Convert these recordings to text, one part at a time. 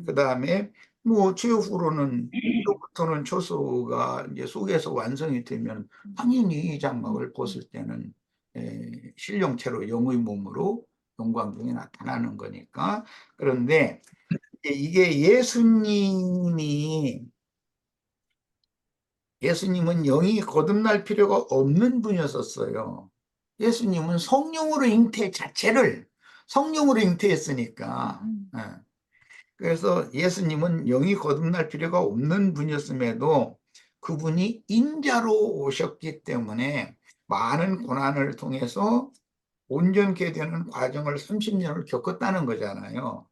그 다음에 뭐 최후로는 부터는 초소가 이제 속에서 완성이 되면 당연히 이 장막을 벗을 때는 신령체로 영의 몸으로 영광 중에 나타나는 거니까. 그런데 이게 예수님은 영이 거듭날 필요가 없는 분이었었어요. 예수님은 성령으로 잉태 자체를 성령으로 잉태했으니까. 예. 그래서 예수님은 영이 거듭날 필요가 없는 분이었음에도 그분이 인자로 오셨기 때문에 많은 고난을 통해서 온전케 되는 과정을 30년을 겪었다는 거잖아요.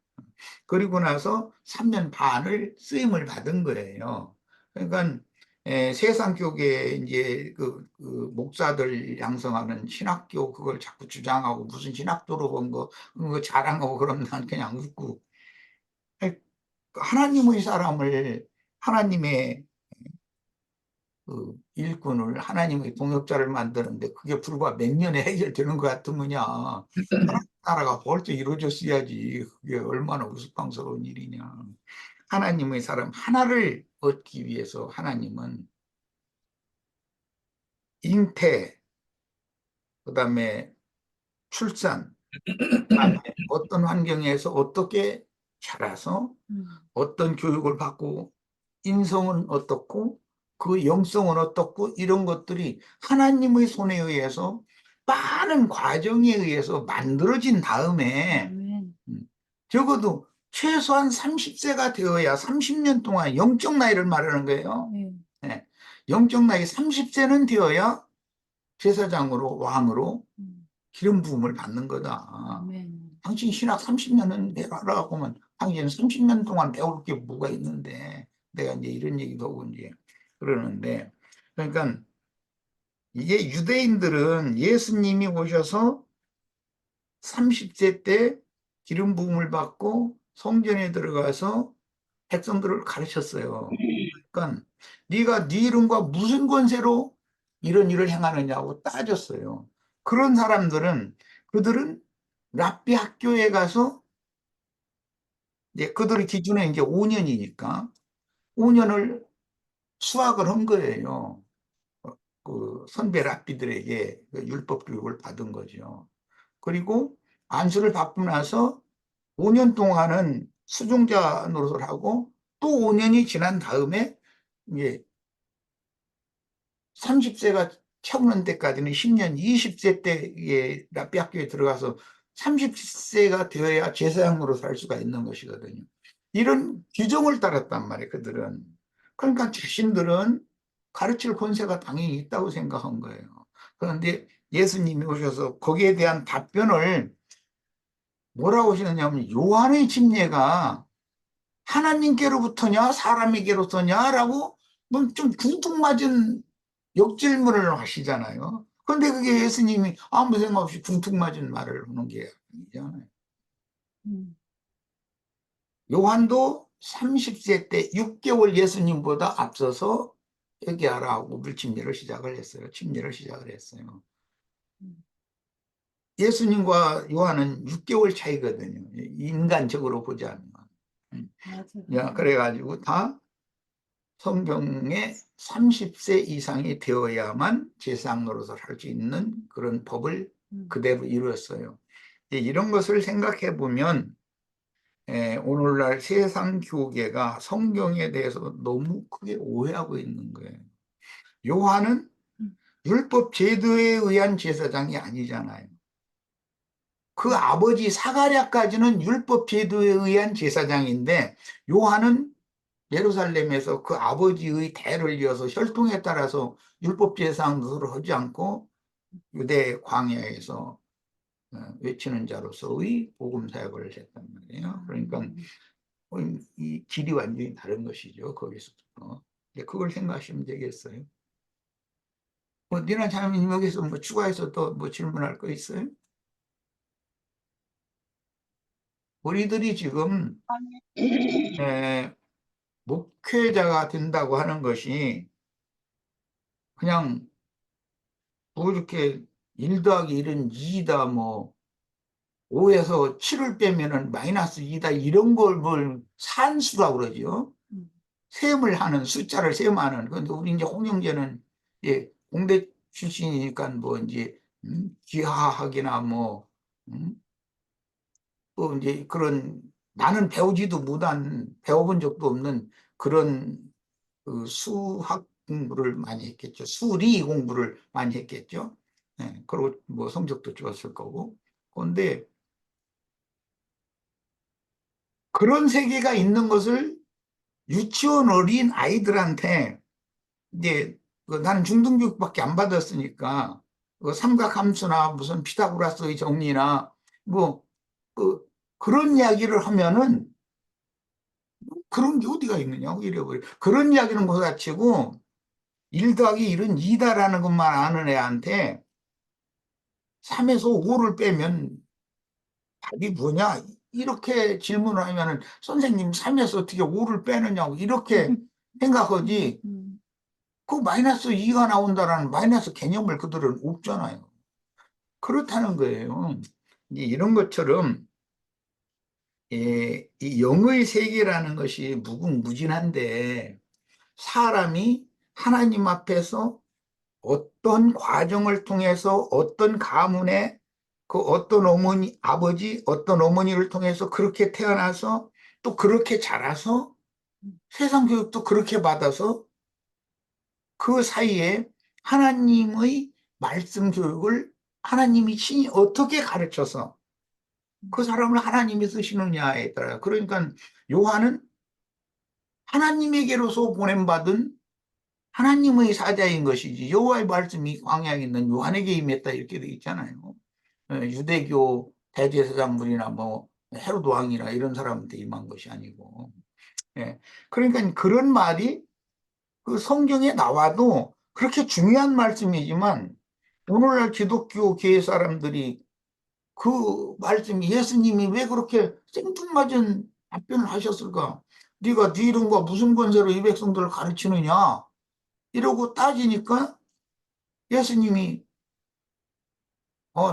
그리고 나서 3년 반을 쓰임을 받은 거예요. 그러니까 세상 교계 이제 그 목사들 양성하는 신학교 그걸 자꾸 주장하고 무슨 신학도로 본 거 그거 자랑하고 그러면 난 그냥 웃고, 아니, 하나님의 사람을 하나님의 그 일꾼을 하나님의 동역자를 만드는데 그게 불과 몇 년에 해결되는 것 같으면야 하나님 나라가 벌써 이루어졌어야지. 그게 얼마나 우스꽝스러운 일이냐. 하나님의 사람 하나를 얻기 위해서 하나님은 잉태, 그다음에 출산, 그다음에 어떤 환경에서 어떻게 자라서 어떤 교육을 받고 인성은 어떻고 그 영성은 어떻고 이런 것들이 하나님의 손에 의해서 많은 과정에 의해서 만들어진 다음에 적어도 최소한 30세가 되어야 30년 동안 영적 나이를 말하는 거예요. 네. 영적 나이 30세는 되어야 제사장으로 왕으로 기름 부음을 받는 거다. 당신 신학 30년은 배워라고 하면 당신은 30년 동안 배울 게 뭐가 있는데 내가 이제 이런 얘기도 하고 이제 그러는데, 그러니까 이게 유대인들은 예수님이 오셔서 30세 때 기름 부음을 받고 성전에 들어가서 백성들을 가르쳤어요. 그러니까 네가 네 이름과 무슨 권세로 이런 일을 행하느냐고 따졌어요. 그런 사람들은 그들은 랍비 학교에 가서 이제 그들의 기준에 이제 5년이니까 5년을 수학을 한 거예요. 그 선배 랍비들에게 그 율법 교육을 받은 거죠. 그리고 안수를 받고 나서 5년 동안은 수종자 노릇을 하고 또 5년이 지난 다음에 이제 30세가 채우는 데까지는 10년, 20세 때에 랍비 학교에 들어가서 30세가 되어야 제사장으로 살 수가 있는 것이거든요. 이런 규정을 따랐단 말이에요, 그들은. 그러니까 자신들은 가르칠 권세가 당연히 있다고 생각한 거예요. 그런데 예수님이 오셔서 거기에 대한 답변을 뭐라고 하시느냐면 요한의 침례가 하나님께로부터냐 사람에게로서냐라고 좀 궁뚱맞은 역질문을 하시잖아요. 그런데 그게 예수님이 아무 생각 없이 궁뚱맞은 말을 하는 게 아니잖아요. 요한도 30세 때 6개월 예수님보다 앞서서 회개하라 하고 물침례를 시작을 했어요. 침례를 시작을 했어요. 예수님과 요한은 6개월 차이거든요. 인간적으로 보자면. 맞아요. 그래가지고 다 성경에 30세 이상이 되어야만 제사장 노릇을 할 수 있는 그런 법을 그대로 이루었어요. 이런 것을 생각해 보면 오늘날 세상 교계가 성경에 대해서 너무 크게 오해하고 있는 거예요. 요한은 율법 제도에 의한 제사장이 아니잖아요. 그 아버지 사가랴까지는 율법 제도에 의한 제사장인데 요한은 예루살렘에서 그 아버지의 대를 이어서 혈통에 따라서 율법 제사장으로 하지 않고 유대 광야에서 외치는 자로서의 복음 사역을 했단 말이에요. 그러니까 이 길이 완전히 다른 것이죠. 거기서부터. 그걸 생각하시면 되겠어요. 뭐 니나 자매님 여기서 뭐 추가해서 또 뭐 질문할 거 있어요? 우리들이 지금 목회자가 된다고 하는 것이 그냥 뭐 이렇게 1 더하기 1은 2다 뭐 5에서 7을 빼면은 마이너스 2다. 이런 걸 뭘 산수라고 그러죠. 셈을 하는, 숫자를 셈하는. 근데 우리 이제 홍영재는, 예, 공대 출신이니까 뭐 이제, 기하학이나 뭐, 음, 또 이제 그런, 나는 배우지도 못한, 배워본 적도 없는 그런 그 수학 공부를 많이 했겠죠. 수리 공부를 많이 했겠죠. 예, 그리고 뭐 성적도 좋았을 거고. 그런데 그런 세계가 있는 것을 유치원 어린 아이들한테 이제 나는 중등교육밖에 안 받았으니까 그 삼각함수나 무슨 피타고라스의 정리나 뭐 그런 이야기를 하면은 그런 게 어디가 있느냐고 이래버려. 그런 이야기는 못다치고 1 더하기 1은 2다라는 것만 아는 애한테 3에서 5를 빼면 답이 뭐냐? 이렇게 질문을 하면은 선생님 3에서 어떻게 5를 빼느냐고 이렇게 생각하지. 그 마이너스 2가 나온다라는 마이너스 개념을 그들은 없잖아요. 그렇다는 거예요. 이제 이런 것처럼 이 영의 세계라는 것이 무궁무진한데 사람이 하나님 앞에서 어떤 과정을 통해서 어떤 가문에 그 어떤 어머니, 아버지, 어떤 어머니를 통해서 그렇게 태어나서 또 그렇게 자라서 세상 교육도 그렇게 받아서 그 사이에 하나님의 말씀 교육을 하나님이 신이 어떻게 가르쳐서 그 사람을 하나님이 쓰시느냐에 따라. 그러니까 요한은 하나님에게로서 보냄받은 하나님의 사자인 것이지 여호와의 말씀이 광야에 있는 요한에게 임했다 이렇게 되어 있잖아요. 유대교 대제사장들이나 뭐 헤로드 왕이나 이런 사람한테 임한 것이 아니고. 예. 그러니까 그런 말이 그 성경에 나와도 그렇게 중요한 말씀이지만 오늘날 기독교 교회 사람들이 그 말씀이 예수님이 왜 그렇게 생뚱맞은 답변을 하셨을까? 네가 네 이름과 무슨 권세로 이 백성들을 가르치느냐? 이러고 따지니까 예수님이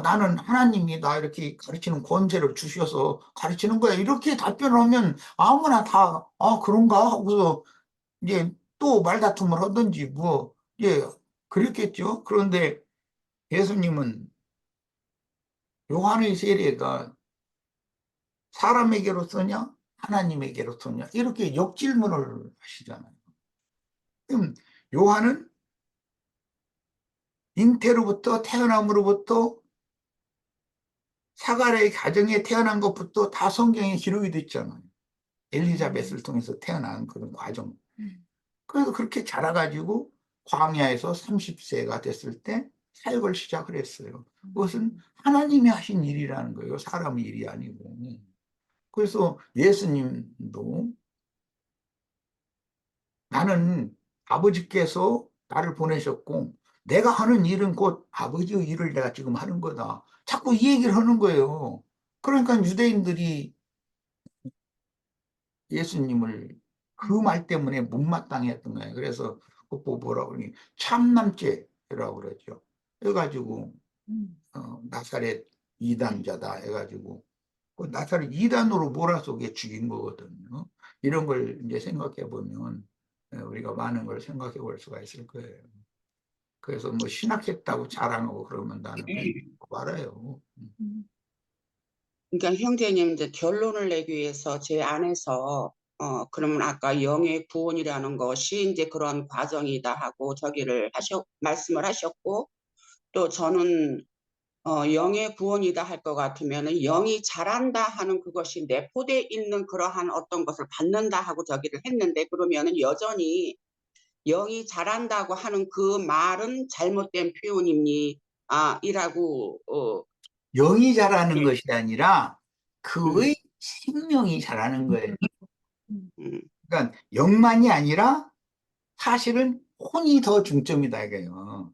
나는 하나님이다 이렇게 가르치는 권세를 주셔서 가르치는 거야 이렇게 답변을 하면 아무나 다 그런가 하고서 이제 또 말다툼을 하든지 뭐 예 그랬겠죠. 그런데 예수님은 요한의 세례가 사람에게로서냐 하나님에게로서냐 이렇게 역질문을 하시잖아요. 그럼 요한은 잉태로부터 태어남으로부터 사가랴의 가정에 태어난 것부터 다 성경에 기록이 됐잖아요. 엘리자벳을 통해서 태어난 그런 과정. 그래서 그렇게 자라가지고 광야에서 30세가 됐을 때 사역을 시작을 했어요. 그것은 하나님이 하신 일이라는 거예요. 사람의 일이 아니고. 그래서 예수님도 나는 아버지께서 나를 보내셨고 내가 하는 일은 곧 아버지의 일을 내가 지금 하는 거다. 자꾸 이 얘기를 하는 거예요. 그러니까 유대인들이 예수님을 그 말 때문에 못마땅했던 거예요. 그래서 그 뭐라고 그러니 참남죄라고 그러죠. 해가지고 나사렛 이단자다 해가지고 그 나사렛 이단으로 몰아서게 죽인 거거든요. 이런 걸 이제 생각해 보면 우리가 많은 걸 생각해 볼 수가 있을 거예요. 그래서 뭐 신학했다고 자랑하고 그러면 나는 그냥 말아요. 그러니까 형제님 이제 결론을 내기 위해서 제 안에서 그러면 아까 영의 구원이라는 것이 이제 그런 과정이다 하고 저기를 말씀을 하셨고 또 저는 영의 구원이다 할 것 같으면은 영이 자란다 하는 그것이 내포돼 있는 그러한 어떤 것을 받는다 하고 저기를 했는데 그러면은 여전히 영이 자란다고 하는 그 말은 잘못된 표현입니 이라고 영이 자라는 예. 것이 아니라 음, 그의 생명이 자라는 거예요. 음, 그러니까 영만이 아니라 사실은 혼이 더 중점이다 이거예요.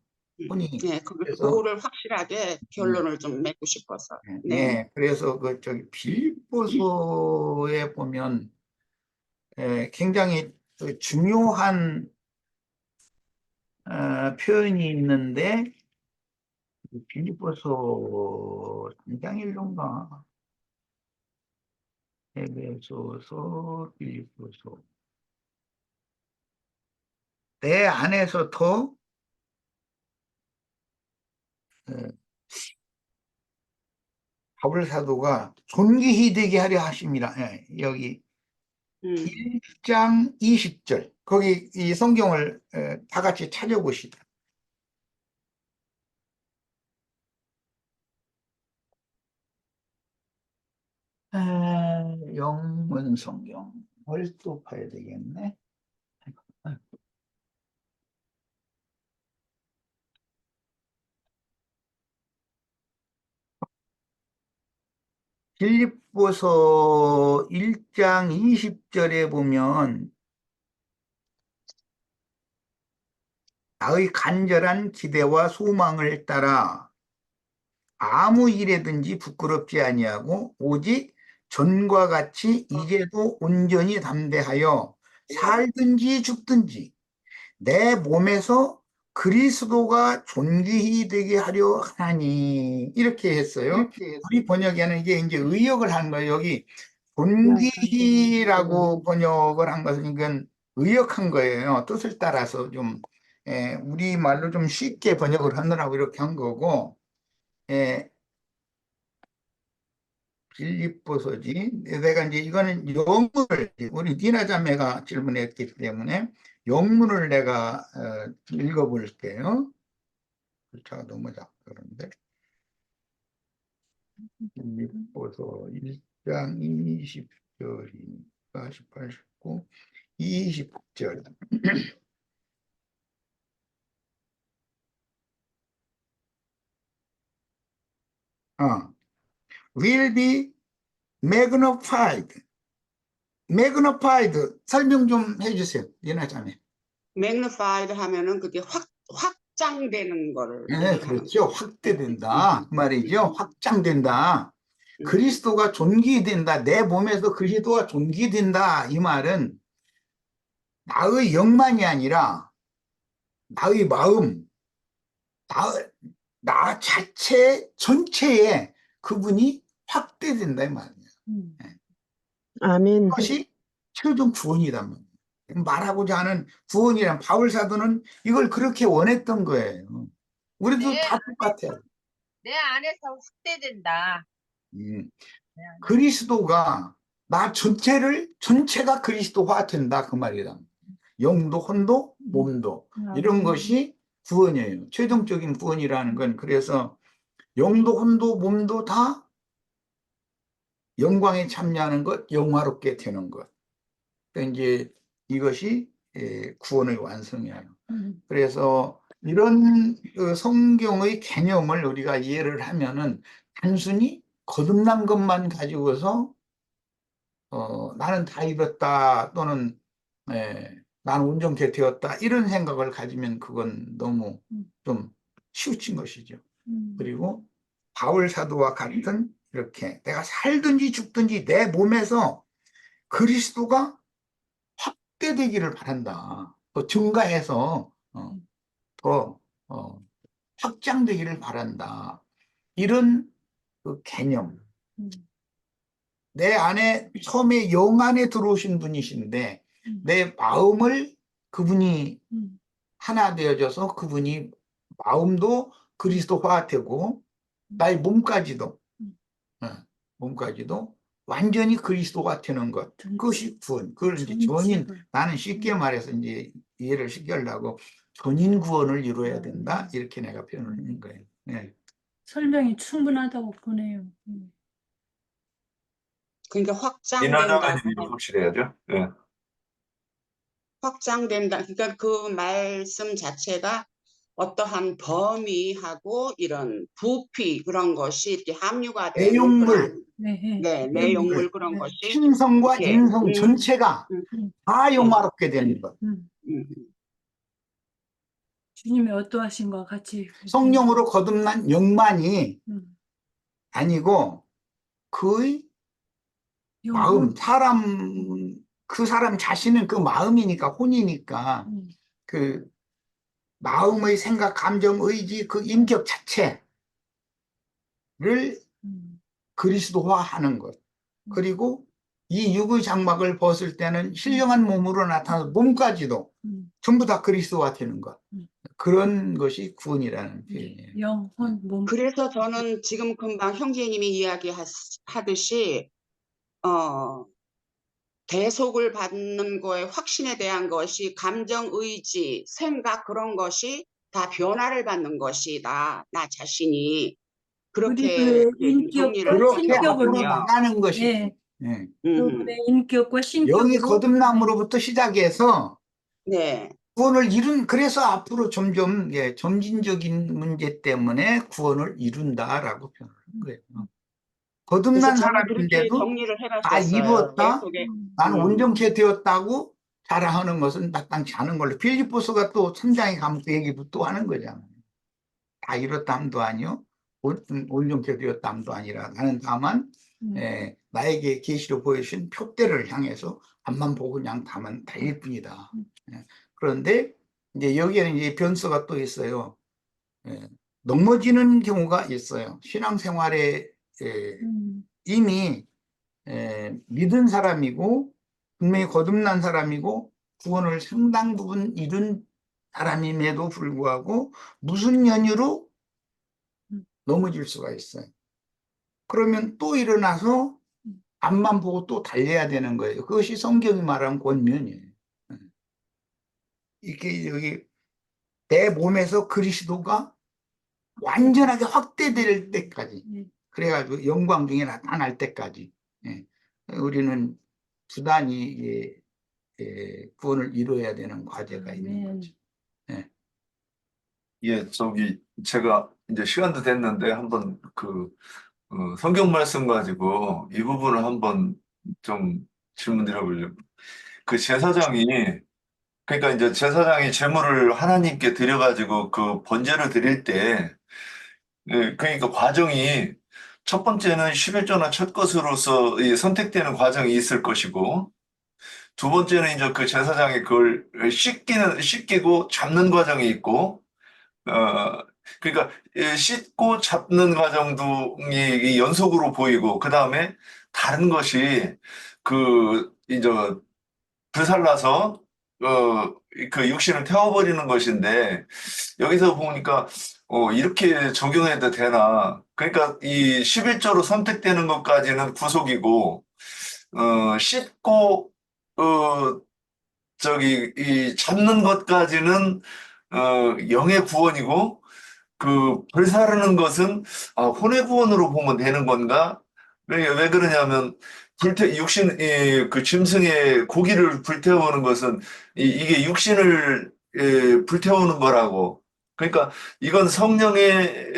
혼이. 네, 그래서 그거를 확실하게 음, 결론을 좀 맺고 싶어서. 네. 네, 그래서 그 저기 빌립보서에 보면 굉장히 그 중요한 표현이 있는데 빌립보서 3장 1절인가 에베소서, 빌립보서. 내 안에서 더 바울 사도가 존귀히 되게 하려 하심이라. 여기 음. 1장 20절. 거기 이 성경을 다 같이 찾아보시다. 영문 성경. 뭘 또 봐야 되겠네. 빌립보서 1장 20절에 보면 나의 간절한 기대와 소망을 따라 아무 일에든지 부끄럽지 아니하고 오직 전과 같이 이제도 온전히 담대하여 살든지 죽든지 내 몸에서 그리스도가 존귀히 되게 하려 하니 이렇게 했어요. 우리 번역에는 이게 이제 의역을 한 거예요. 여기 존귀히라고 번역을 한 것은 이건 의역한 거예요. 뜻을 따라서 좀 우리말로 좀 쉽게 번역을 하느라고 이렇게 한 거고 빌립보서지. 내가 이제 이거는 영문을 우리 니나 자매가 질문했기 때문에 영문을 내가 읽어볼게요. 글자가 너무 작다 그런데 빌립보서 1장 20절이니까 18, 19, 20절. will be magnified. magnified 설명 좀 해주세요. 니나 자매. magnified 하면은 그게 확장되는 거를 네, 얘기하는 그렇죠. 거죠. 확대된다. 그 말이죠. 확장된다. 음. 그리스도가 존귀된다. 내 몸에서 그리스도가 존귀된다. 이 말은 나의 영만이 아니라 나의 마음, 나 자체 전체에 그분이 확대된다. 이 말이에요. 아멘. 그것이 최종 구원이란 말이에요. 말하고자 하는 구원이란 바울 사도는 이걸 그렇게 원했던 거예요. 우리도 다 똑같아요. 내 안에서 확대된다. 음. 내 안에. 그리스도가 나 전체가 그리스도화 된다 그 말이다. 영도 혼도 몸도 이런 것이 구원이에요. 최종적인 구원이라는 건 그래서 영도 혼도 몸도 다 영광에 참여하는 것, 영화롭게 되는 것. 그러니까 이제 이것이 구원의 완성이에요. 그래서 이런 그 성경의 개념을 우리가 이해를 하면은 단순히 거듭난 것만 가지고서 나는 다 이뤘다 또는 나는 온전케 되었다 이런 생각을 가지면 그건 너무 좀 치우친 것이죠. 그리고 바울 사도와 같은 이렇게 내가 살든지 죽든지 내 몸에서 그리스도가 확대되기를 바란다. 더 증가해서 더 확장되기를 바란다. 이런 그 개념. 내 안에 처음에 영 안에 들어오신 분이신데 내 마음을 그분이 하나 되어져서 그분이 마음도 그리스도화 되고 나의 몸까지도 몸까지도 완전히 그리스도가 되는 것. 그것이 구원. 그걸 이제 전인, 나는 쉽게 말해서 이제 이해를 쉽게 하려고 전인 구원을 이루어야 된다. 이렇게 내가 표현을 하는 거예요. 네. 설명이 충분하다고 보네요. 그러니까 이나장 확장된다. 아니면 확실해야죠. 네. 확장된다. 그러니까 그 말씀 자체가 어떠한 범위하고 이런 부피 그런 것이 이렇게 함유가 되는 내용물, 그런 네. 내용물 그런 네. 것이 신성과 이렇게, 인성 전체가 다 영화롭게 되는 것. 음. 주님이 어떠하신 것 같이 성령으로 거듭난 영만이 아니고 그의 마음, 그 사람 자신은 그 마음이니까, 혼이니까 그 마음의 생각, 감정, 의지, 그 인격 자체를 그리스도화하는 것. 그리고 이 육의 장막을 벗을 때는 신령한 몸으로 나타나서 몸까지도 전부 다 그리스도가 되는 것. 그런 것이 구원이라는 표현이에요. 영혼, 몸. 그래서 저는 지금 금방 형제님이 이야기하듯이 대속을 받는 거에 확신에 대한 것이 감정, 의지, 생각 그런 것이 다 변화를 받는 것이다. 나 자신이 그렇게 그리고 좀 정리를 인격과 그렇게 앞으로 신격으로. 하셨거든요. 나가는 것이지. 예, 예. 그분의 인격과 영이 신격으로. 거듭남으로부터 시작해서 네. 구원을 그래서 앞으로 점점, 점진적인 문제 때문에 구원을 이룬다라고 표현하는 거예요. 그래서 거듭난 저는 그렇게 사람인데도 정리를 다 해봤었어요. 이루었다? 대속에. 나는 온전케 되었다고 자랑하는 것은 마땅치 않은 걸로. 빌립보서가 또 3장에 가면 그 얘기도 또 하는 거잖아요. 다 이뤘다 함도 아니요, 온전케 되었다 함도 아니라. 나는 다만 나에게 계시로 보여주신 표대를 향해서 앞만 보고 그냥 다만 달릴 뿐이다. 그런데 이제 여기에는 이제 변수가 또 있어요. 넘어지는 경우가 있어요. 신앙생활에 이미 믿은 사람이고 분명히 거듭난 사람이고 구원을 상당 부분 이룬 사람임에도 불구하고 무슨 연유로 넘어질 수가 있어요. 그러면 또 일어나서 앞만 보고 또 달려야 되는 거예요. 그것이 성경이 말하는 권면이에요. 이게 여기 내 몸에서 그리스도가 완전하게 확대될 때까지, 그래가지고 영광 중에 나타날 때까지 우리는 부단히 구원을 이루어야 되는 과제가 있는 거죠. 예, 제가 이제 시간도 됐는데 한번 성경 말씀 가지고 이 부분을 한번 좀 질문 드려보려고. 그 제사장이, 그러니까 이제 제사장이 제물을 하나님께 드려가지고 그 번제를 드릴 때, 그러니까 과정이 첫 번째는 11조나 첫 것으로서 이 선택되는 과정이 있을 것이고, 두 번째는 이제 그 제사장이 그걸 씻기고 잡는 과정이 있고, 그러니까 씻고 잡는 과정도 이 연속으로 보이고, 그 다음에 다른 것이 이제 불살라서 그 육신을 태워버리는 것인데, 여기서 보니까 이렇게 적용해도 되나? 그러니까 이 11조로 선택되는 것까지는 구속이고, 씻고 이 잡는 것까지는 영의 구원이고, 불사르는 것은 혼의 구원으로 보면 되는 건가? 왜 그러냐면 그 짐승의 고기를 불태우는 것은 이게 육신을 불태우는 거라고. 그러니까 이건 성령의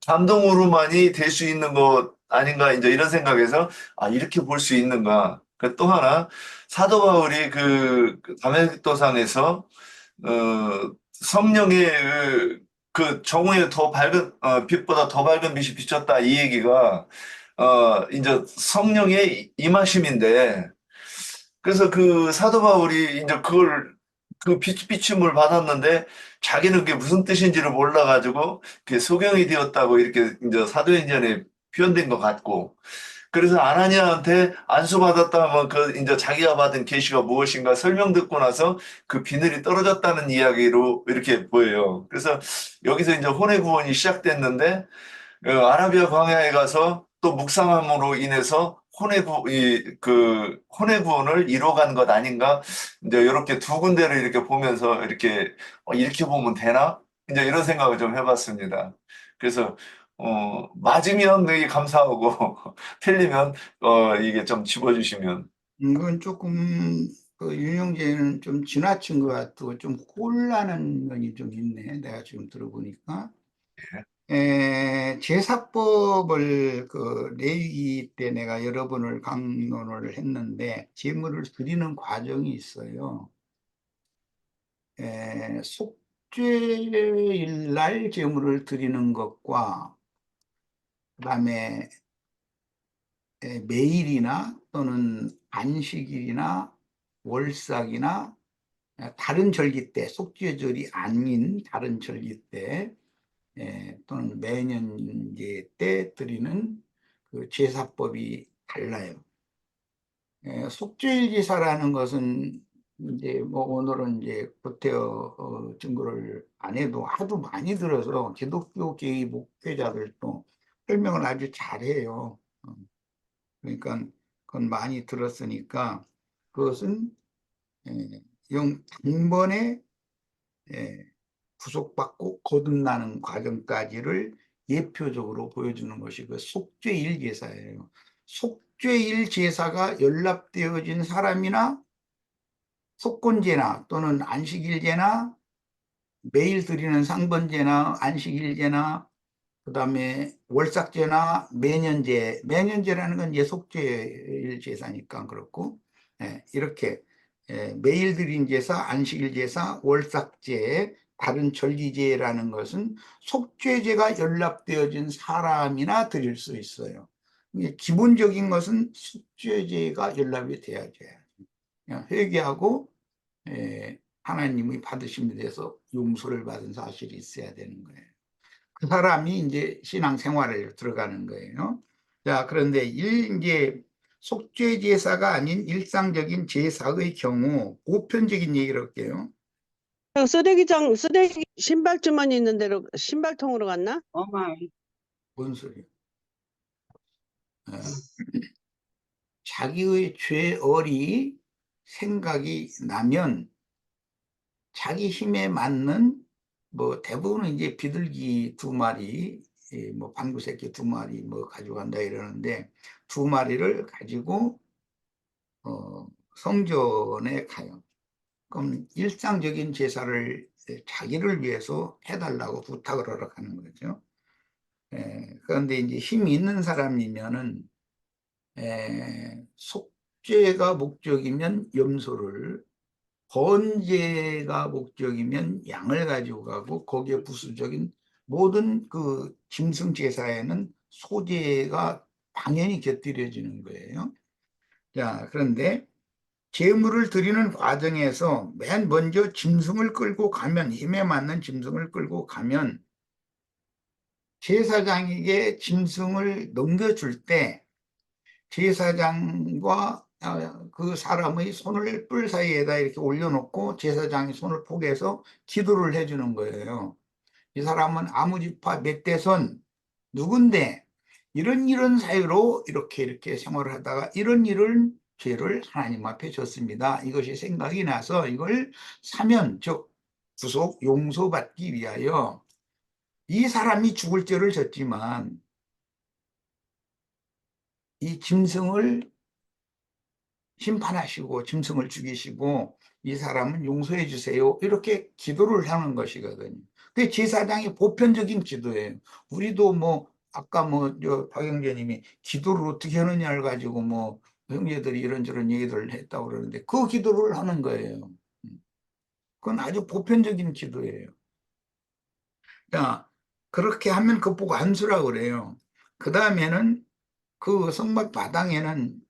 감동으로만이 될 수 있는 것 아닌가, 이제 이런 생각에서 이렇게 볼 수 있는가. 또 하나, 사도 바울이 그 다메섹도상에서 성령의 정오에 더 밝은 빛보다 더 밝은 빛이 비쳤다, 이 얘기가 이제 성령의 임하심인데, 그래서 그 사도 바울이 이제 그 비춤을 받았는데 자기는 그게 무슨 뜻인지를 몰라가지고 그게 소경이 되었다고 이렇게 이제 사도행전에 표현된 것 같고, 그래서 아나니아한테 안수받았다 하면 이제 자기가 받은 계시가 무엇인가 설명 듣고 나서 그 비늘이 떨어졌다는 이야기로 이렇게 보여요. 그래서 여기서 이제 혼의 구원이 시작됐는데, 아라비아 광야에 가서 또 묵상함으로 인해서 혼의 구원을 이뤄간 것 아닌가? 이제 이렇게 두 군데를 이렇게 보면서 이렇게 보면 되나? 이제 이런 생각을 좀 해봤습니다. 그래서 맞으면 되게 감사하고 틀리면 이게 좀 집어주시면. 이건 조금 그 윤영재는 좀 지나친 것 같고 좀 혼란한 면이 좀 있네. 내가 지금 들어보니까. 제사법을 레위기 때 내가 여러 번을 강론을 했는데 제물을 드리는 과정이 있어요. 속죄일 날 제물을 드리는 것과 그다음에 매일이나 또는 안식일이나 월삭이나 다른 절기 때, 속죄절이 아닌 다른 절기 때 또는 매년제 때 드리는 그 제사법이 달라요. 속죄일 제사라는 것은 이제 뭐 오늘은 이제 구태여 증거를 안 해도 하도 많이 들어서 기독교계의 목회자들도 설명을 아주 잘해요. 그러니까 그건 많이 들었으니까 그것은 단번에 구속받고 거듭나는 과정까지를 예표적으로 보여주는 것이 그 속죄일 제사예요. 속죄일 제사가 연락되어진 사람이나 속건제나 또는 안식일제나 매일 드리는 상번제나 안식일제나 그다음에 월삭제나 매년제라는 건 이제 속죄일 제사니까 그렇고 이렇게 매일 드린 제사, 안식일 제사, 월삭제, 다른 절기제라는 것은 속죄제가 연락되어진 사람이나 드릴 수 있어요. 기본적인 것은 속죄제가 연락이 돼야 돼요. 그냥 회개하고 하나님의 받으심에 대해서 용서를 받은 사실이 있어야 되는 거예요. 그 사람이 이제 신앙생활에 들어가는 거예요. 자, 그런데 이제 속죄 제사가 아닌 일상적인 제사의 경우 보편적인 얘기를 할게요. 쓰레기 신발 주머니 있는 데로 신발통으로 갔나? 어마 뭔 소리야? 자기의 죄얼이 생각이 나면 자기 힘에 맞는 뭐 대부분은 이제 비둘기 2마리, 뭐 방구새끼 2마리 뭐 가져간다 이러는데 2마리를 가지고 성전에 가요. 그럼 일상적인 제사를 자기를 위해서 해달라고 부탁을 하러 가는 거죠. 그런데 이제 힘이 있는 사람이면은 속죄가 목적이면 염소를, 번제가 목적이면 양을 가지고 가고 거기에 부수적인 모든 그 짐승 제사에는 소제가 당연히 곁들여지는 거예요. 자, 그런데 제물을 드리는 과정에서 맨 먼저 짐승을 끌고 가면, 힘에 맞는 짐승을 끌고 가면 제사장에게 짐승을 넘겨줄 때 제사장과 그 사람의 손을 뿔 사이에다 이렇게 올려놓고 제사장이 손을 포개서 기도를 해주는 거예요. 이 사람은 아무 지파 몇 대손 누군데 이런 사유로 이렇게 생활을 하다가 이런 죄를 하나님 앞에 졌습니다. 이것이 생각이 나서 이걸 사면, 즉 구속 용서받기 위하여 이 사람이 죽을 죄를 졌지만 이 짐승을 심판하시고 짐승을 죽이시고 이 사람은 용서해 주세요. 이렇게 기도를 하는 것이거든요. 그게 제사장의 보편적인 기도예요. 우리도 뭐 아까 박영재님이 기도를 어떻게 하느냐를 가지고 뭐 형제들이 이런저런 얘기를 했다고 그러는데 그 기도를 하는 거예요. 그건 아주 보편적인 기도예요. 자, 그렇게 하면 그거 보고 안수라고 그래요. 그 다음에는 그 성막 바닥에는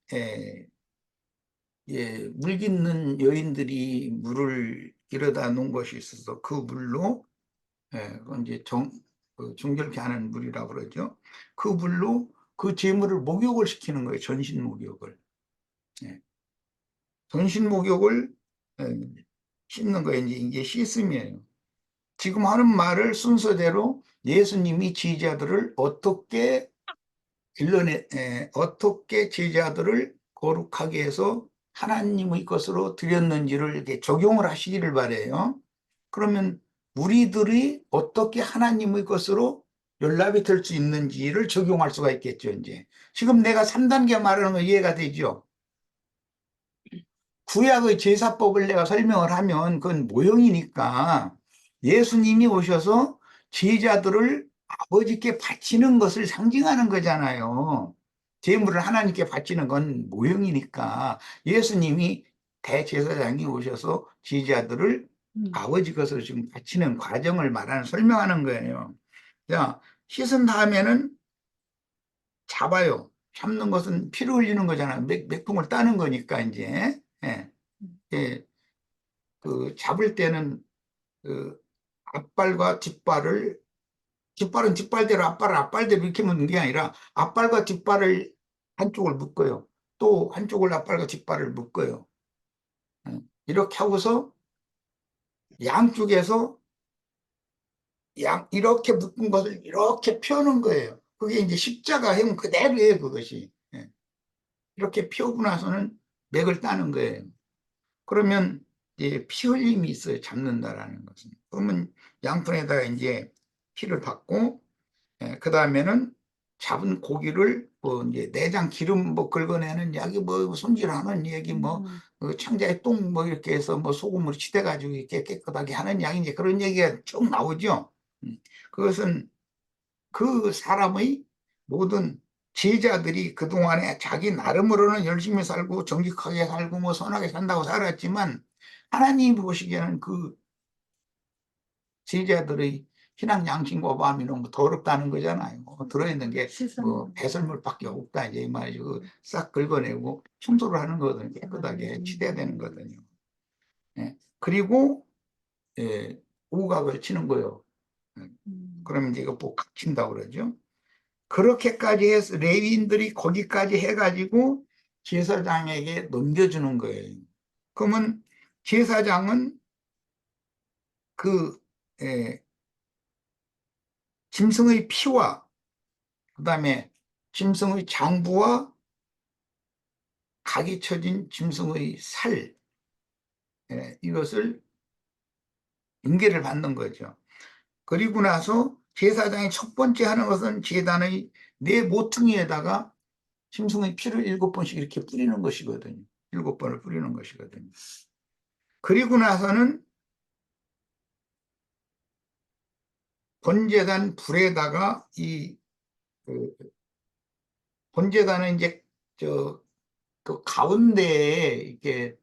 물 깃는 여인들이 물을 길어다 놓은 것이 있어서 그 물로 그건 이제 정결케 하는 물이라고 그러죠. 그 물로 그 제물을 목욕을 시키는 거예요. 전신 목욕을. 전신 목욕을 씻는 거예요. 이게 씻음이에요. 지금 하는 말을 순서대로 예수님이 제자들을 어떻게 어떻게 제자들을 거룩하게 해서 하나님의 것으로 드렸는지를 이렇게 적용을 하시기를 바래요. 그러면 우리들이 어떻게 하나님의 것으로 연락이 될 수 있는지를 적용할 수가 있겠죠, 이제. 지금 내가 3단계 말하는 거 이해가 되죠? 구약의 제사법을 내가 설명을 하면 그건 모형이니까 예수님이 오셔서 제자들을 아버지께 바치는 것을 상징하는 거잖아요. 제물을 하나님께 바치는 건 모형이니까 예수님이 대제사장이 오셔서 제자들을 아버지 것으로 지금 바치는 과정을 설명하는 거예요. 자, 씻은 다음에는 잡아요. 잡는 것은 피를 흘리는 거잖아요. 맥통을 따는 거니까 이제. 그 잡을 때는 그 앞발과 뒷발은 뒷발대로 앞발을 앞발대로 이렇게 묶는 게 아니라 앞발과 뒷발을 한쪽을 묶어요. 또 한쪽을 앞발과 뒷발을 묶어요. 이렇게 하고서 양쪽에서 이렇게 묶은 것을 이렇게 펴는 거예요. 그게 이제 십자가형 그대로예요, 그것이. 예. 이렇게 펴고 나서는 맥을 따는 거예요. 그러면 이제 피 흘림이 있어요, 잡는다라는 것은. 그러면 양푼에다가 이제 피를 받고, 그 다음에는 잡은 고기를 뭐 이제 내장 기름 뭐 긁어내는 약이 뭐 손질하는 얘기 뭐 창자에 똥 뭐 이렇게 해서 뭐 소금으로 치대가지고 이렇게 깨끗하게 하는 약이 이제 그런 얘기가 쭉 나오죠. 그것은 그 사람의 모든 제자들이 그동안에 자기 나름으로는 열심히 살고 정직하게 살고 뭐 선하게 산다고 살았지만 하나님이 보시기에는 그 제자들의 신앙 양심과 마음이 너무 더럽다는 거잖아요. 들어있는 게 뭐 배설물밖에 없다 이제 이 말이죠. 싹 긁어내고 청소를 하는 거거든요. 깨끗하게 치대야 되는 거거든요. 예. 그리고 우각을 치는 거예요. 그러면 이제 이거 복각 친다고 그러죠. 그렇게까지 해서 레위인들이 거기까지 해가지고 제사장에게 넘겨주는 거예요. 그러면 제사장은 그 짐승의 피와 그 다음에 짐승의 장부와 각이 쳐진 짐승의 살 이것을 인계를 받는 거죠. 그리고 나서 제사장이 첫 번째 하는 것은 제단의 네 모퉁이에다가 짐승의 피를 7번씩 이렇게 뿌리는 것이거든요. 7번을 뿌리는 것이거든요. 그리고 나서는 번제단 불에다가 그 번제단은 이제 그 가운데에 이렇게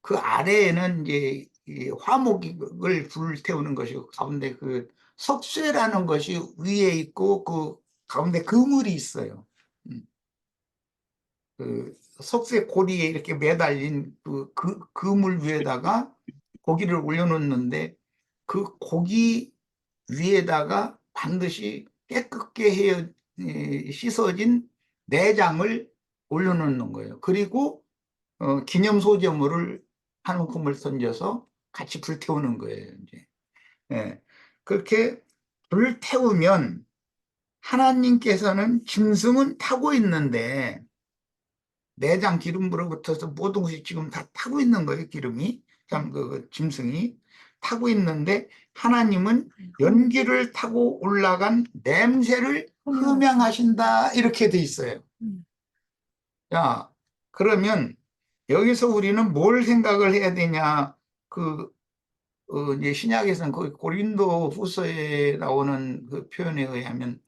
그 아래에는 이제 이 화목을 불을 태우는 것이고 가운데 그 석쇠라는 것이 위에 있고 그 가운데 그물이 있어요. 그 석쇠 고리에 이렇게 매달린 그 그물 위에다가 고기를 올려놓는데 그 고기 위에다가 반드시 깨끗게 씻어진 내장을 올려놓는 거예요. 그리고 기념소재물을 한 움큼을 던져서 같이 불태우는 거예요. 이제. 예. 그렇게 불태우면 하나님께서는 짐승은 타고 있는데 내장 기름으로부터서 모든 것이 지금 다 타고 있는 거예요. 기름이 참 그 짐승이 타고 있는데 하나님은 연기를 타고 올라간 냄새를 흠양하신다 이렇게 돼 있어요. 자, 그러면 여기서 우리는 뭘 생각을 해야 되냐? 이제 신약에서는 그 고린도 후서에 나오는 그 표현에 의하면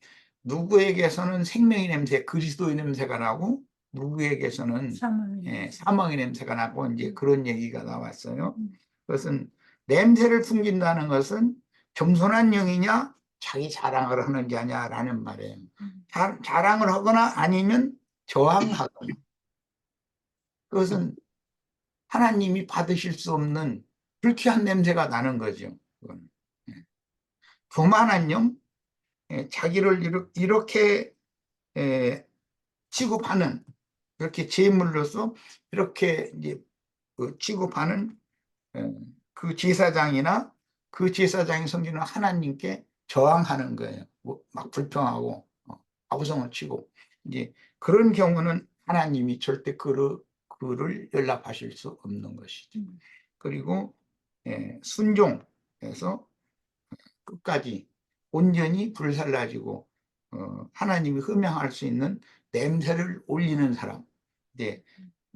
누구에게서는 생명의 냄새, 그리스도의 냄새가 나고 누구에게서는 사망의 냄새가 나고 이제 그런 얘기가 나왔어요. 그것은 냄새를 풍긴다는 것은 겸손한 영이냐 자기 자랑을 하는 자냐라는 말이에요. 자랑을 하거나 아니면 저항하거나 그것은 하나님이 받으실 수 없는 불쾌한 냄새가 나는 거죠. 그건. 교만한 영, 자기를 이렇게 취급하는 이렇게 제물로서 이렇게 이제 취급하는 그 제사장이나 그 제사장이 섬기는 하나님께 저항하는 거예요. 막 불평하고 아우성을 치고 이제 그런 경우는 하나님이 절대 그를 연락하실 수 없는 것이죠. 그리고 순종해서 끝까지 온전히 불살라지고 하나님이 흠양할 수 있는 냄새를 올리는 사람. 네.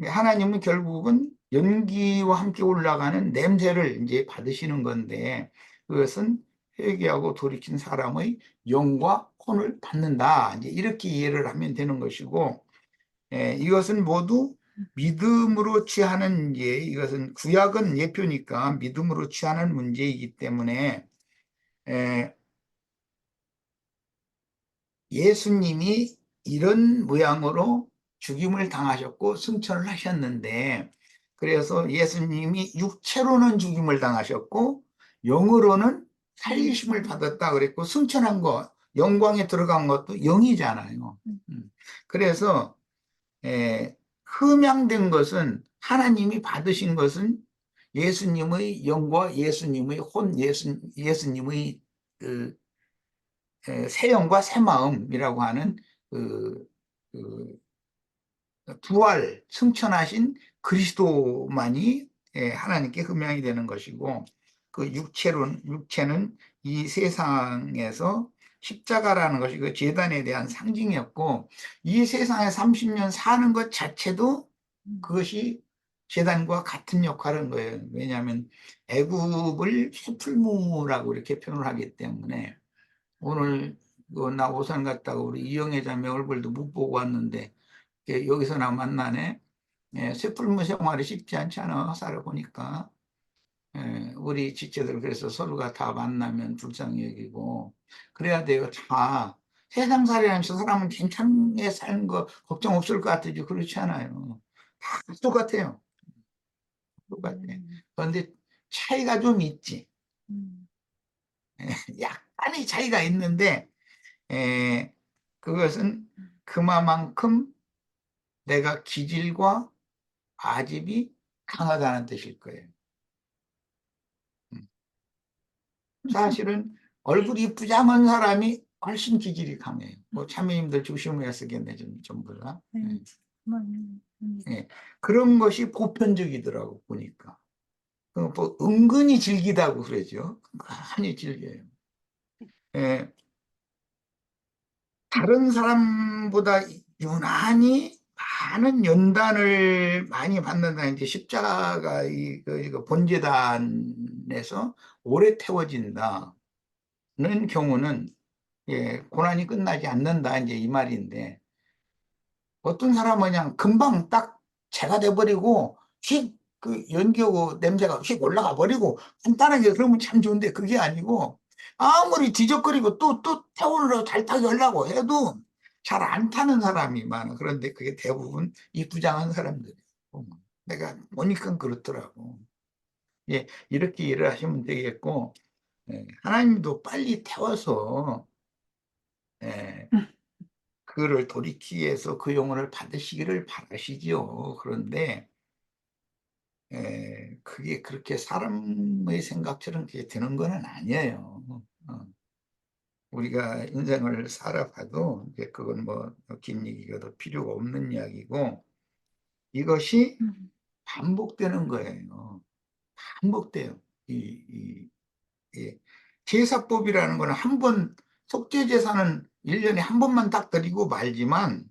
하나님은 결국은 연기와 함께 올라가는 냄새를 이제 받으시는 건데 그것은 회개하고 돌이킨 사람의 영과 혼을 받는다. 이제 이렇게 이해를 하면 되는 것이고 이것은 모두 믿음으로 취하는 이것은 구약은 예표니까 믿음으로 취하는 문제이기 때문에 예수님이 이런 모양으로 죽임을 당하셨고 승천을 하셨는데 그래서 예수님이 육체로는 죽임을 당하셨고 영으로는 살리심을 받았다 그랬고 승천한 거 영광에 들어간 것도 영이잖아요. 그래서 흠양된 것은 하나님이 받으신 것은 예수님의 영과 예수님의 예수님의 그 새 영과 새 마음이라고 하는 그, 그 부활 승천하신 그리스도만이 하나님께 흠양이 되는 것이고, 그 육체는 이 세상에서 십자가라는 것이 그 제단에 대한 상징이었고, 이 세상에 30년 사는 것 자체도 그것이 제단과 같은 역할을 한 거예요. 왜냐하면 애굽을 쇠풀무라고 이렇게 표현을 하기 때문에, 오늘 나 오산 갔다가 우리 이영애 자매 얼굴도 못 보고 왔는데 여기서나 만나네. 쇠풀무 생활이 쉽지 않잖아, 살아보니까. 우리 지체들 그래서 서로가 다 만나면 불쌍히 여기고 그래야 돼요. 다 세상살이라는 사람은 괜찮게 사는 거 걱정 없을 것 같으지 그렇지 않아요. 다 똑같아요. 똑같아. 그런데 차이가 좀 있지. 약간의 차이가 있는데 그것은 그만큼 내가 기질과 아집이 강하다는 뜻일 거예요. 사실은 얼굴이 이쁘장한 사람이 훨씬 기질이 강해요. 뭐 참여님들 조심해야 쓰겠네, 전부 다. 예. 그런 것이 보편적이더라고, 보니까. 뭐 은근히 질기다고 그러죠. 많이 질겨요. 예. 다른 사람보다 유난히 많은 연단을 많이 받는다. 이제 십자가가 이거 본제단에서 오래 태워진다는 경우는 고난이 끝나지 않는다 이제 이 말인데, 어떤 사람은 그냥 금방 딱 재가 돼버리고 휙 그 연기하고 냄새가 휙 올라가 버리고 간단하게 그러면 참 좋은데, 그게 아니고 아무리 뒤적거리고 또 태우느라고 잘 타게 하려고 해도 잘 안 타는 사람이 많아. 그런데 그게 대부분 이부장한 사람들이에요. 내가 보니까 그렇더라고. 이렇게 일을 하시면 되겠고, 하나님도 빨리 태워서 그를 돌이키기 위해서 그 영혼을 받으시기를 바라시지요. 그런데 그게 그렇게 사람의 생각처럼 그게 되는 건 아니에요. 우리가 인생을 살아봐도 이제 그건 뭐 긴 얘기가 더 필요가 없는 이야기고, 이것이 반복되는 거예요. 반복돼요. 이 제사법이라는 거는 한 번, 속죄제사는 1년에 한 번만 딱 드리고 말지만,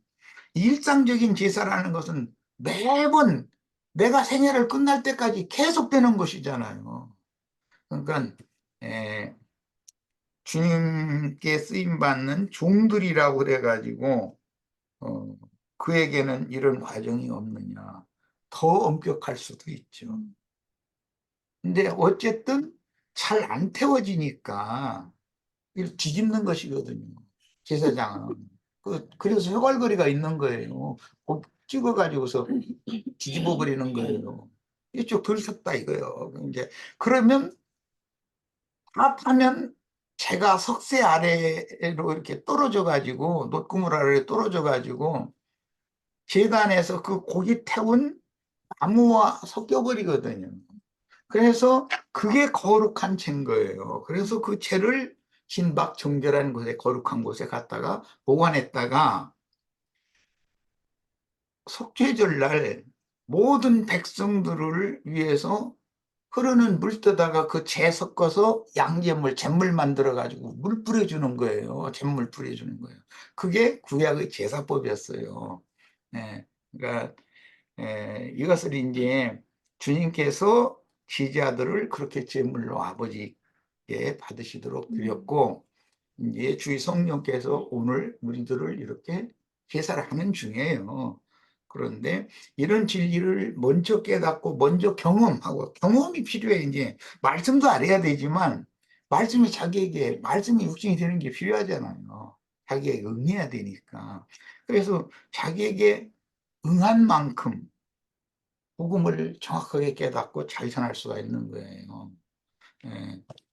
일상적인 제사라는 것은 매번 내가 생애를 끝날 때까지 계속되는 것이잖아요. 그러니까 주님께 쓰임받는 종들이라고 그래가지고 그에게는 이런 과정이 없느냐. 더 엄격할 수도 있죠. 근데 어쨌든 잘 안 태워지니까 이걸 뒤집는 것이거든요, 제사장은. 그래서 휘발거리가 있는 거예요. 꼭 찍어가지고서 뒤집어 버리는 거예요. 이쪽 덜 섰다 이거요. 이제 그러면 다 타면 제가 석쇠 아래로 이렇게 떨어져 가지고, 놋구물 아래로 떨어져 가지고 재단에서 그 고기 태운 나무와 섞여 버리거든요. 그래서 그게 거룩한 채인 거예요. 그래서 그 채를 진박 정결한 곳에, 거룩한 곳에 갖다가 보관했다가 속죄절 날 모든 백성들을 위해서 흐르는 물 뜨다가 그 재 섞어서 양잿물, 잿물 만들어 가지고 물 뿌려주는 거예요. 잿물 뿌려주는 거예요. 그게 구약의 제사법이었어요. 그러니까 이것을 이제 주님께서 지지아들을 그렇게 제물로 아버지께 받으시도록 드렸고, 이제 주의 성령께서 오늘 우리들을 이렇게 제사를 하는 중이에요. 그런데 이런 진리를 먼저 깨닫고 먼저 경험하고, 경험이 필요해. 이제 말씀도 알아야 되지만 말씀이 육신이 되는 게 필요하잖아요. 자기에게 응해야 되니까. 그래서 자기에게 응한 만큼 복음을 정확하게 깨닫고 잘 전할 수가 있는 거예요.